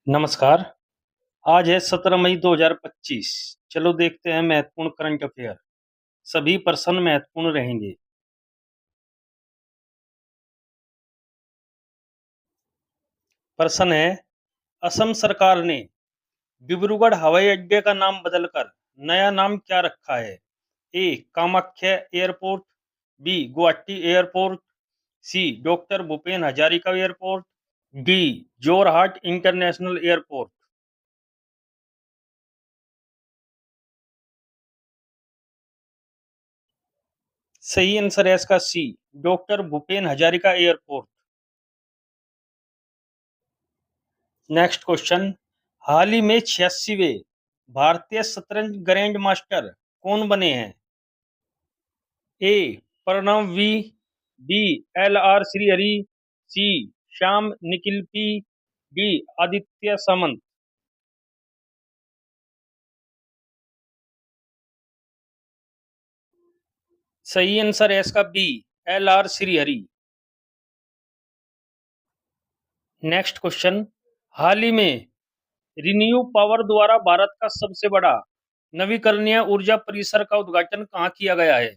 नमस्कार। आज है 17 मई 2025। चलो देखते हैं महत्वपूर्ण करंट अफेयर। सभी प्रश्न महत्वपूर्ण रहेंगे। प्रश्न है, असम सरकार ने डिब्रूगढ़ हवाई अड्डे का नाम बदलकर नया नाम क्या रखा है? A Kamakhya airport, B Guwahati airport, C doctor Bhupen Hazarika airport, D Jorhat international airport. सही आंसर है इसका C doctor Bhupen Hazarika airport. Next question, हाल ही में 86वें भारतीय शतरंज ग्रैंड मास्टर कौन बने हैं? A Pranav V, B L R Srihari, C Shyam Nikhil P, D Aditya Samant. सही आंसर है इसका B L R Srihari. Next question, हाल ही में रिन्यू पावर द्वारा भारत का सबसे बड़ा नवीकरणीय ऊर्जा परिसर का उद्घाटन कहाँ किया गया है?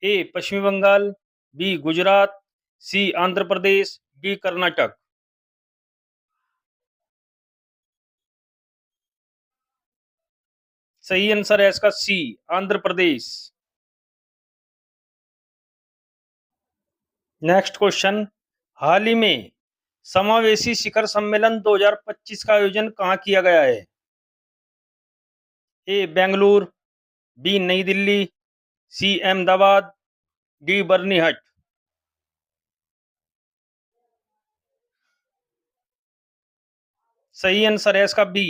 ए पश्चिम बंगाल, बी गुजरात, सी आंध्र प्रदेश, डी कर्नाटक। सही आंसर है इसका सी आंध्र प्रदेश। नेक्स्ट क्वेश्चन, हाल ही में समावेशी शिखर सम्मेलन 2025 का आयोजन कहाँ किया गया है? ए बेंगलुरु, बी नई दिल्ली, सी अहमदाबाद, डी बर्निहट। सही आंसर है इसका बी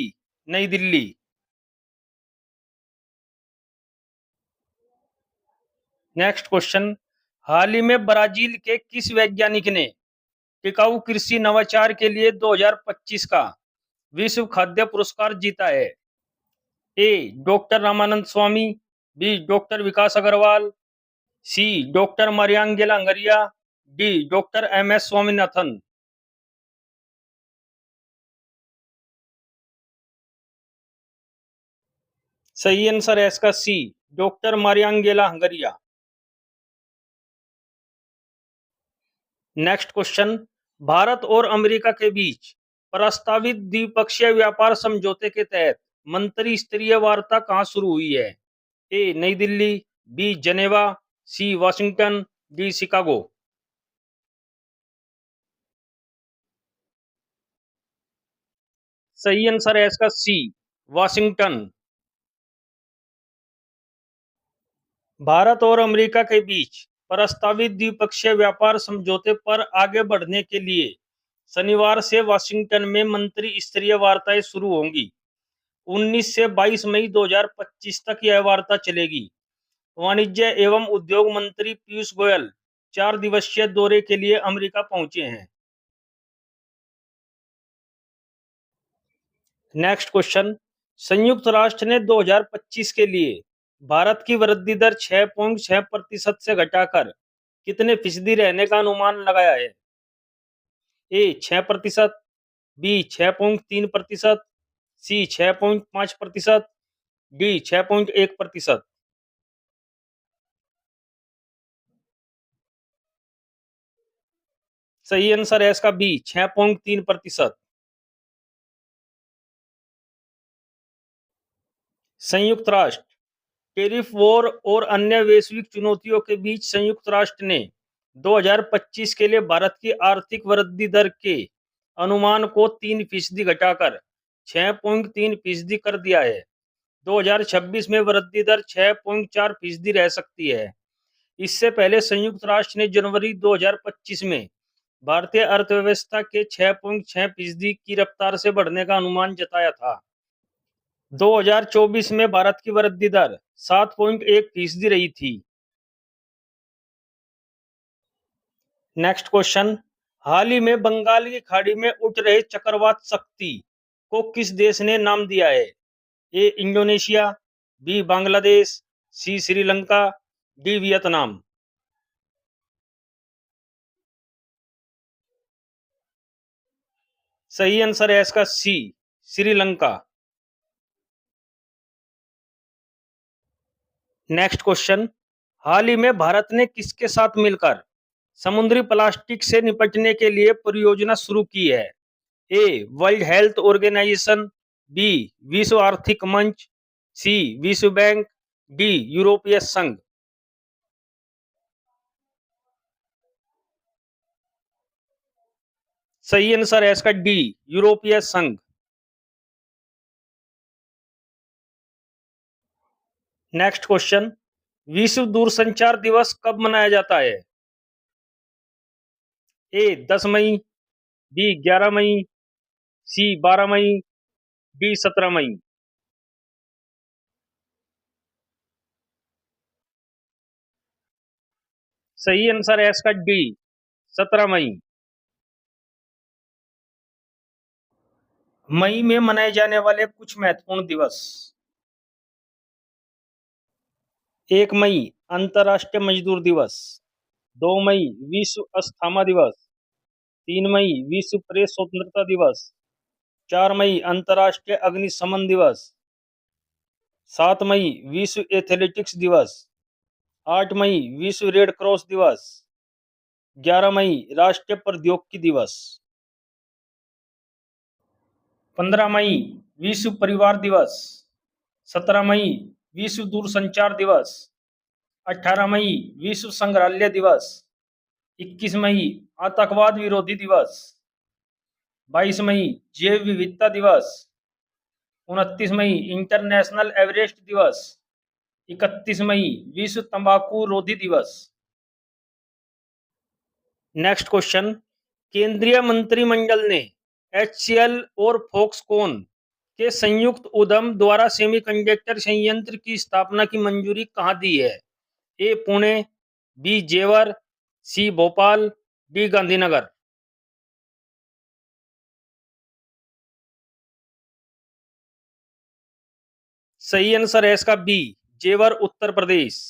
नई दिल्ली। नेक्स्ट क्वेश्चन, हाल ही में ब्राजील के किस वैज्ञानिक ने टिकाऊ कृषि नवाचार के लिए 2025 का विश्व खाद्य पुरस्कार जीता है? A doctor Ramanand Swami, B doctor Vikas Agarwal, C doctor Mariangela Hungria, D doctor M S Swaminathan. सही आंसर है इसका C doctor Mariangela Hungria. Next question, Bharat और अमेरिका के बीच प्रस्तावित द्विपक्षीय व्यापार समझौते के तहत मंत्री स्तरीय वार्ता कहाँ शुरू हुई है? ए नई दिल्ली, बी जनेवा, सी वाशिंगटन, डी शिकागो। सही आंसर है इसका सी वाशिंगटन। भारत और अमेरिका के बीच प्रस्तावित द्विपक्षीय व्यापार समझौते पर आगे बढ़ने के लिए शनिवार से वाशिंगटन में मंत्री स्तरीय वार्ताएं शुरू होंगी। 19 से 22 मई 2025 तक यह वार्ता चलेगी। वाणिज्य एवं उद्योग मंत्री पीयूष गोयल 4 दिवसीय दौरे के लिए अमेरिका पहुंचे हैं। नेक्स्ट क्वेश्चन, संयुक्त राष्ट्र ने 2025 के लिए भारत की वृद्धि दर 6.6% से घटाकर कितने फीसदी रहने का अनुमान लगाया है? ए 6%, बी 6.3%, सी 6.5%, डी 6.1%। सही आंसर है इसका बी 6.3%। संयुक्त राष्ट्र टेरिफ वॉर और अन्य वैश्विक चुनौतियों के बीच संयुक्त राष्ट्र ने 2025 के लिए भारत की आर्थिक वृद्धि दर के अनुमान को 3% घटाकर 6.3% कर दिया है। 2026 में वृद्धि दर 6.4% रह सकती है। इससे पहले संयुक्त राष्ट्र ने जनवरी 2025 में भारतीय अर्थव्यवस्था के 6.6% की रफ्तार से बढ़ने का अनुमान जताया था। 2024 में भारत की वृद्धि दर 7.1% रही थी। नेक्स्ट क्वेश्चन, हाल ही में बंगाल की खाड़ी में उठ रहे चक्रवात शक्ति को किस देश ने नाम दिया है? ए इंडोनेशिया, बी बांग्लादेश, सी श्रीलंका, डी वियतनाम। सही आंसर है इसका सी, श्रीलंका। नेक्स्ट क्वेश्चन, हाल ही में भारत ने किसके साथ मिलकर समुद्री प्लास्टिक से निपटने के लिए परियोजना शुरू की है? A world health organisation, B विश्व आर्थिक मंच, सी विश्व बैंक, डी यूरोपीय संघ। सही आंसर है इसका डी, यूरोपीय संघ। नेक्स्ट क्वेश्चन, विश्व दूरसंचार दिवस कब मनाया जाता है? ए 10 मई, बी 11 मई, सी 12 मई, डी 17 मई। सही आंसर है इसका डी, 17 मई। मई में मनाए जाने वाले कुछ महत्वपूर्ण दिवस। 1 मई अंतर्राष्ट्रीय मजदूर दिवस, 2 मई विश्व अस्थमा दिवस, 3 मई विश्व प्रेस स्वतंत्रता दिवस, 4 मई अंतर्राष्ट्रीय अग्निशमन दिवस, 7 मई विश्व एथलेटिक्स दिवस, 8 मई विश्व रेड क्रॉस दिवस, 11 मई राष्ट्रीय प्रौद्योगिकी दिवस, 15 मई विश्व परिवार दिवस, 17 मई विश्व दूरसंचार दिवस, 18 मई विश्व संग्रहालय दिवस, 21 मई आतंकवाद विरोधी दिवस, 22 मई जैव विविधता दिवस, 29 मई इंटरनेशनल एवरेस्ट दिवस, 31 मई विश्व तंबाकू रोधी दिवस। नेक्स्ट क्वेश्चन, केंद्रीय मंत्रिमंडल ने HCL और फॉक्सकॉन के संयुक्त उद्यम द्वारा सेमीकंडक्टर संयंत्र की स्थापना की मंजूरी कहाँ दी है? ए पुणे, बी जेवर, सी भोपाल, डी गांधीनगर। सही आंसर है इसका बी, जेवर, उत्तर प्रदेश।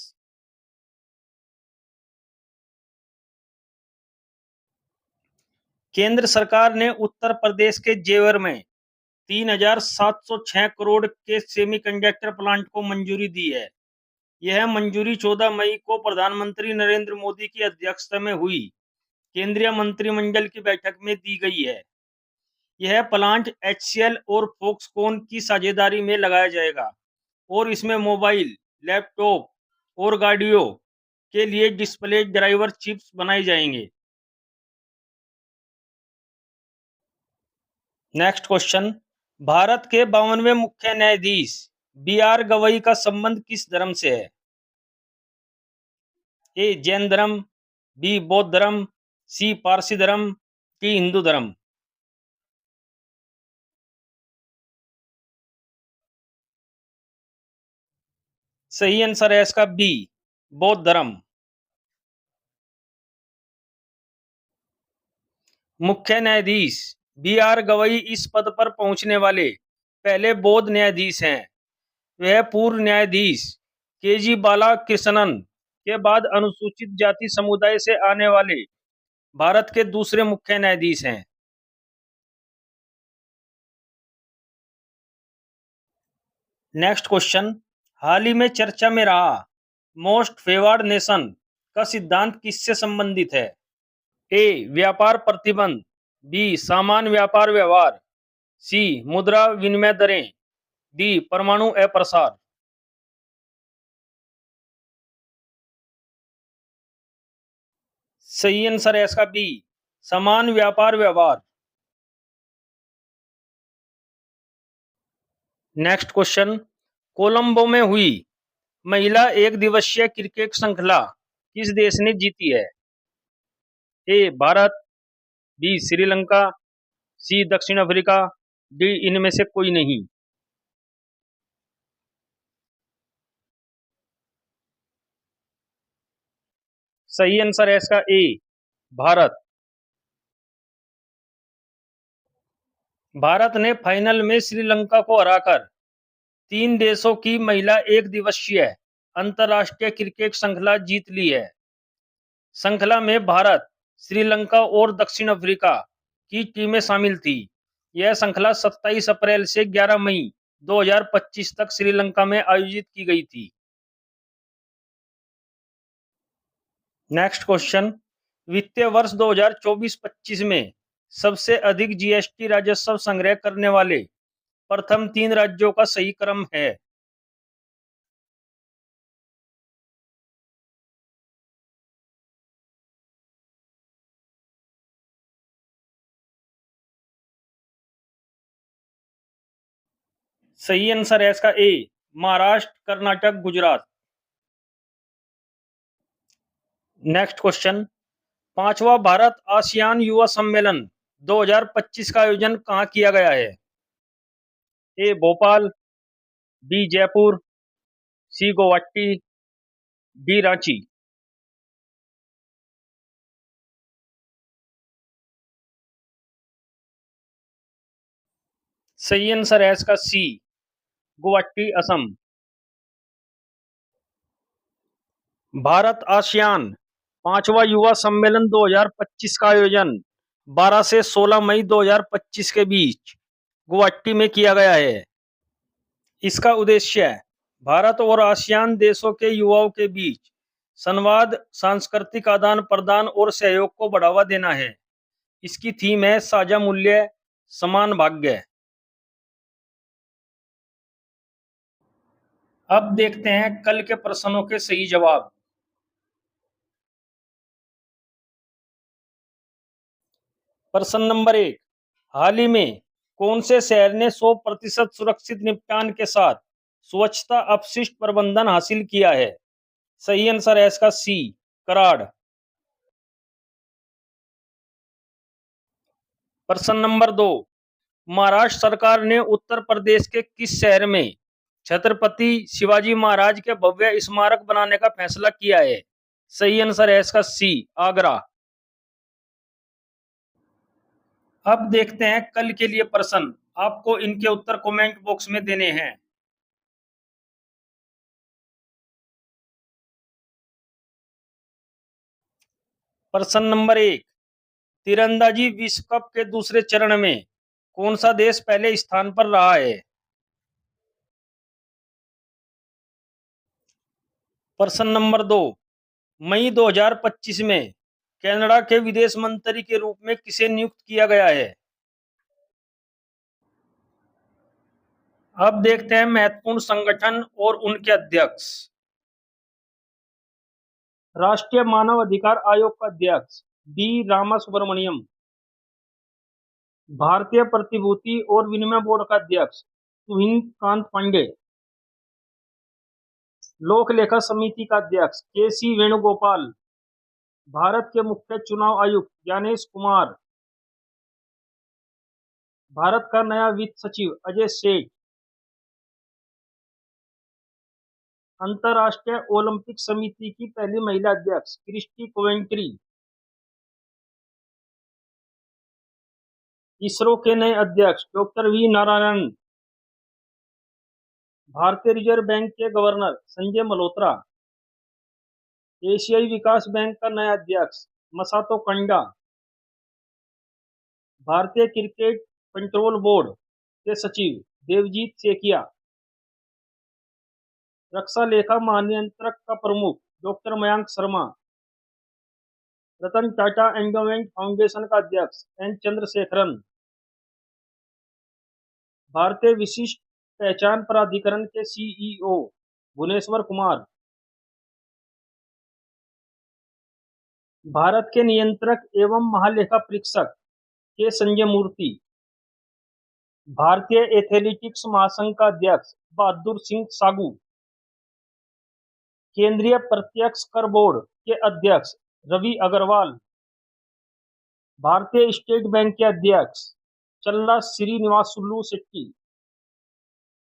केंद्र सरकार ने उत्तर प्रदेश के जेवर में 3,706 करोड़ के सेमीकंडक्टर प्लांट को मंजूरी दी है। यह मंजूरी 14 मई को प्रधानमंत्री नरेंद्र मोदी की अध्यक्षता में हुई केंद्रीय मंत्रिमंडल की बैठक में दी गई है। यह प्लांट HCL और फॉक्सकॉन की साझेदारी में लगाया जाएगा और इसमें मोबाइल, लैपटॉप और गाड़ियों के लिए डिस्प्ले ड्राइवर चिप्स बनाए जाएंगे। नेक्स्ट क्वेश्चन, भारत के 52वें मुख्य न्यायाधीश BR गवई का संबंध किस धर्म से है? ए जैन धर्म, बी बौद्ध धर्म, सी पारसी धर्म, डी हिंदू धर्म। सही आंसर है इसका बी, बौद्ध धर्म। मुख्य न्यायाधीश BR गवई इस पद पर पहुंचने वाले पहले बौद्ध न्यायाधीश हैं। वह पूर्व न्यायाधीश KG बालाकृष्णन के बाद अनुसूचित जाति समुदाय से आने वाले भारत के दूसरे मुख्य न्यायाधीश हैं। नेक्स्ट क्वेश्चन, हाल ही में चर्चा में रहा मोस्ट फेवर्ड नेशन का सिद्धांत किससे संबंधित है? ए व्यापार प्रतिबंध, बी सामान्य व्यापार व्यवहार, सी मुद्रा विनिमय दरें, डी परमाणु अप्रसार। सही आंसर है इसका बी, समान व्यापार व्यवहार। नेक्स्ट क्वेश्चन, कोलंबो में हुई महिला एक दिवसीय क्रिकेट श्रृंखला किस देश ने जीती है? ए भारत, बी श्रीलंका, सी दक्षिण अफ्रीका, डी इनमें से कोई नहीं। सही आंसर है इसका ए, भारत। भारत ने फाइनल में श्रीलंका को हराकर 3 देशों की महिला एक दिवसीय अंतर्राष्ट्रीय क्रिकेट श्रृंखला जीत ली है। श्रृंखला में भारत, श्रीलंका और दक्षिण अफ्रीका की टीमें शामिल थी। यह श्रृंखला 27 अप्रैल से 11 मई 2025 तक श्रीलंका में आयोजित की गई थी। नेक्स्ट क्वेश्चन, वित्तीय वर्ष 2024-25 में सबसे अधिक जीएसटी राजस्व संग्रह करने वाले प्रथम 3 राज्यों का सही क्रम है। सही आंसर है इसका ए, महाराष्ट्र, कर्नाटक, गुजरात। नेक्स्ट क्वेश्चन, पांचवा भारत आसियान युवा सम्मेलन 2025 का आयोजन कहाँ किया गया है? ए भोपाल, बी जयपुर, सी गुवाहाटी, डी रांची। सही आंसर है इसका सी, गुवाहाटी, असम। भारत आसियान पांचवा युवा सम्मेलन 2025 का आयोजन 12 से 16 मई 2025 के बीच गुवाहाटी में किया गया है। इसका उद्देश्य भारत और आसियान देशों के युवाओं के बीच संवाद, सांस्कृतिक आदान प्रदान और सहयोग को बढ़ावा देना है। इसकी थीम है साझा मूल्य, समान भाग्य। अब देखते हैं कल के प्रश्नों के सही जवाब। प्रश्न नंबर 1, हाल ही में कौन से शहर ने 100% सुरक्षित निपटान के साथ स्वच्छता अपशिष्ट प्रबंधन हासिल किया है? सही आंसर है इसका सी, कराड़। प्रश्न नंबर 2, महाराष्ट्र सरकार ने उत्तर प्रदेश के किस शहर में छत्रपति शिवाजी महाराज के भव्य स्मारक बनाने का फैसला किया है? सही आंसर है इसका सी, आगरा। अब देखते हैं कल के लिए प्रश्न, आपको इनके उत्तर कमेंट बॉक्स में देने हैं। प्रश्न नंबर 1, तीरंदाजी विश्व कप के दूसरे चरण में कौन सा देश पहले स्थान पर रहा है? प्रश्न नंबर 2, मई 2025 में कनाडा के विदेश मंत्री के रूप में किसे नियुक्त किया गया है? अब देखते हैं महत्वपूर्ण संगठन और उनके अध्यक्ष। राष्ट्रीय मानव अधिकार आयोग का अध्यक्ष डी रामासुब्रमण्यम। भारतीय प्रतिभूति और विनिमय बोर्ड का अध्यक्ष तुहिन कांत पांडे। लोक लेखा समिति का अध्यक्ष के सी वेणुगोपाल। भारत के मुख्य चुनाव आयुक्त ज्ञानेश कुमार। भारत का नया वित्त सचिव अजय सेठ। अंतर्राष्ट्रीय ओलंपिक समिति की पहली महिला अध्यक्ष क्रिस्टी कोवेंट्री। इसरो के नए अध्यक्ष डॉक्टर वी नारायणन। भारतीय रिजर्व बैंक के गवर्नर संजय मल्होत्रा। एशियाई विकास बैंक का नया अध्यक्ष मसातो कंडा। भारतीय क्रिकेट कंट्रोल बोर्ड के सचिव देवजीत सेकिया। रक्षा लेखा महानियंत्रक का प्रमुख doctor Mayank Sharma. Ratan Tata endowment foundation का अध्यक्ष एन चंद्रशेखरन। भारतीय विशिष्ट पहचान प्राधिकरण के सीईओ भुवनेश्वर कुमार। भारत के नियंत्रक एवं महालेखा परीक्षक के संजय मूर्ति। भारतीय एथलेटिक्स महासंघ का अध्यक्ष बहादुर सिंह सागू। केंद्रीय प्रत्यक्ष कर बोर्ड के अध्यक्ष रवि अग्रवाल। भारतीय स्टेट बैंक के अध्यक्ष चल्ला श्रीनिवासुलु शेट्टी।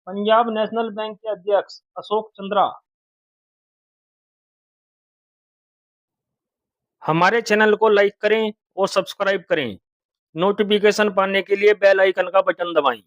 पंजाब नेशनल बैंक के अध्यक्ष अशोक चंद्रा। हमारे चैनल को लाइक करें और सब्सक्राइब करें। नोटिफिकेशन पाने के लिए बेल आइकन का बटन दबाएं।